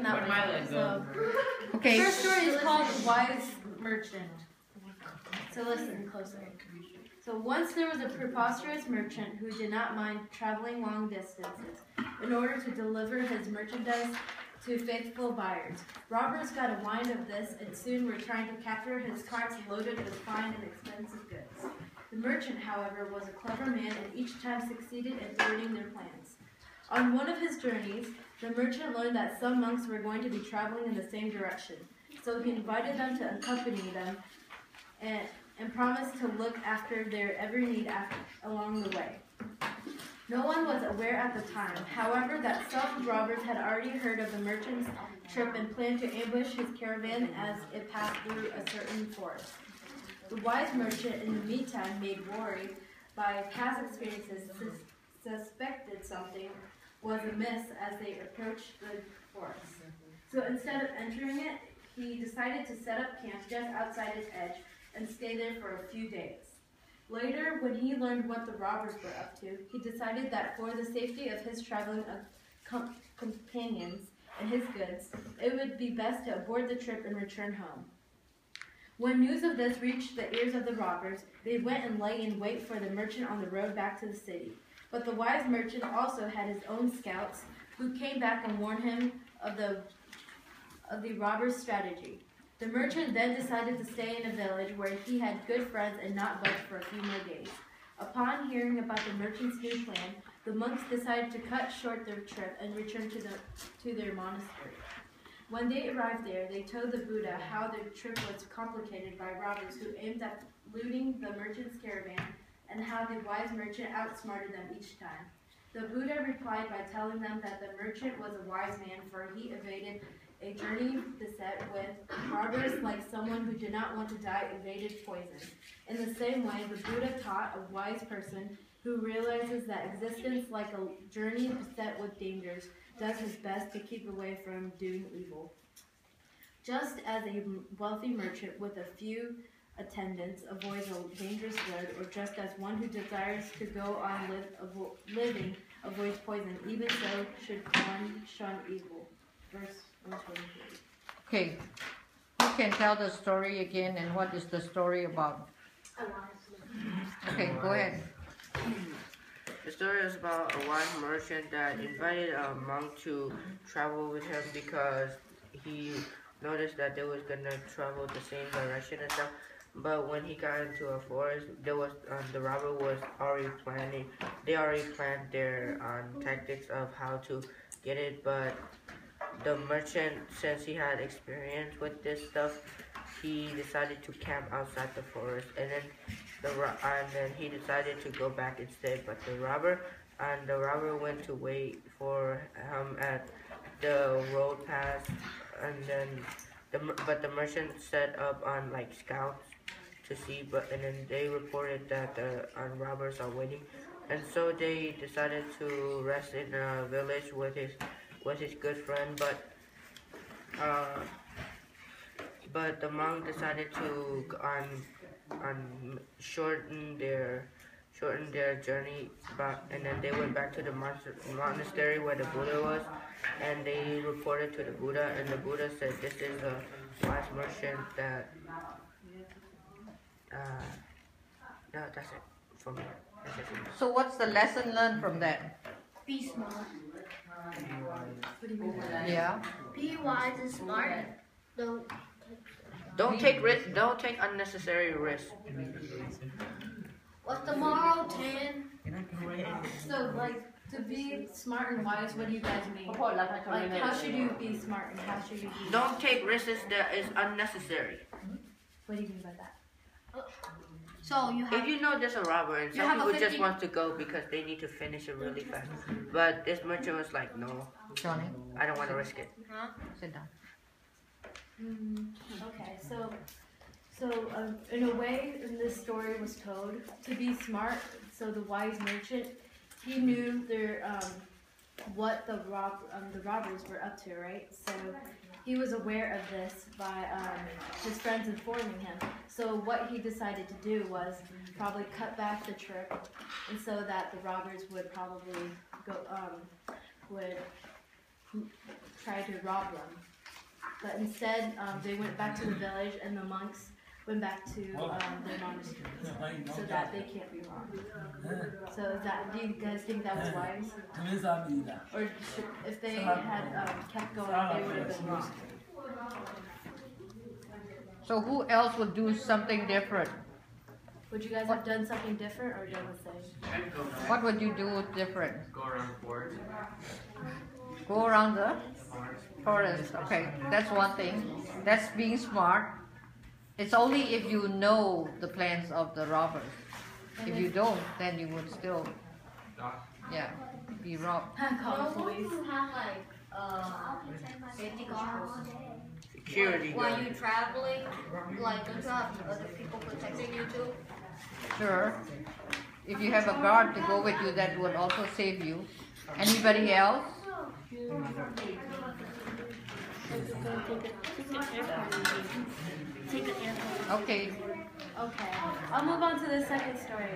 in that way. So, okay. First story is called The Wise Merchant. So listen closely. So once there was a preposterous merchant who did not mind traveling long distances in order to deliver his merchandise to faithful buyers. Robbers got a wind of this and soon were trying to capture his carts loaded with fine and expensive goods. The merchant, however, was a clever man and each time succeeded in thwarting their plans. On one of his journeys, the merchant learned that some monks were going to be traveling in the same direction. So he invited them to accompany them and promised to look after their every need along the way. No one was aware at the time, however, that some robbers had already heard of the merchant's trip and planned to ambush his caravan as it passed through a certain forest. The wise merchant, in the meantime, made worried by past experiences, suspected something was amiss as they approached the forest. So instead of entering it, he decided to set up camp just outside its edge and stay there for a few days. Later, when he learned what the robbers were up to, he decided that for the safety of his traveling companions and his goods, it would be best to abort the trip and return home. When news of this reached the ears of the robbers, they went and lay in wait for the merchant on the road back to the city. But the wise merchant also had his own scouts, who came back and warned him of the robbers' strategy. The merchant then decided to stay in a village where he had good friends and not budge for a few more days. Upon hearing about the merchant's new plan, the monks decided to cut short their trip and return to their monastery. When they arrived there, they told the Buddha how their trip was complicated by robbers who aimed at looting the merchant's caravan and how the wise merchant outsmarted them each time. The Buddha replied by telling them that the merchant was a wise man, for he evaded a journey beset with robbers like someone who did not want to die evaded poison. In the same way, the Buddha taught a wise person who realizes that existence, like a journey beset with dangers, does his best to keep away from doing evil. Just as a wealthy merchant with a few attendants avoids a dangerous road, or just as one who desires to go on living avoids poison, even so should one shun evil. Verse 123. Okay, who can tell the story again and what is the story about? Okay, go ahead. The story is about a wise merchant that invited a monk to travel with him because he noticed that they was gonna travel the same direction and stuff. But when he got into a forest, there was the robber was already planning. They already planned their tactics of how to get it. But the merchant, since he had experience with this stuff, he decided to camp outside the forest, and then he decided to go back instead. But the robber went to wait for him at the road pass, and then the merchant set up on like scouts to see, and then they reported that the robbers are waiting, and so they decided to rest in a village with his good friend, but the monk decided to shorten their journey back, and then they went back to the monastery where the Buddha was, and they reported to the Buddha, and the Buddha said, "This is a wise merchant that." No, that's it for me. That's it for me. So what's the lesson learned from that? Be smart. Yeah. Be wise and smart. Don't take unnecessary risks. What's the moral, Tan? So, like, to be smart and wise, what do you guys mean? Like, how should you be smart and how should you be... Don't take risks that is unnecessary. What do you mean by that? So you have. If you know there's a robber and some people just want to go because they need to finish it really fast, but this merchant was like, no, Johnny, I don't want to risk it. sit down. Okay, so in a way, this story was told to be smart. So the wise merchant, he knew what the robbers were up to, right? So he was aware of this by his friends informing him. So what he decided to do was probably cut back the trip, and so that the robbers would probably tried to rob them. But instead, they went back to the village, and the monks went back to their monasteries, so that they can't be robbed. So do you guys think that was wise? Or if they had kept going, they would have been robbed. So who else would do something different? Would you guys have done something different or done the same? What would you do different? Go around the forest. Go around the forest. Okay, that's one thing. That's being smart. It's only if you know the plans of the robbers. If you don't, then you would still, yeah, be robbed. Call the police. You have like safety guards Security while guard. you're traveling. Like don't you have other people protecting you too? Sure. If you have a guard to go with you, that would also save you. Anybody else? Okay. Okay. I'll move on to the second story.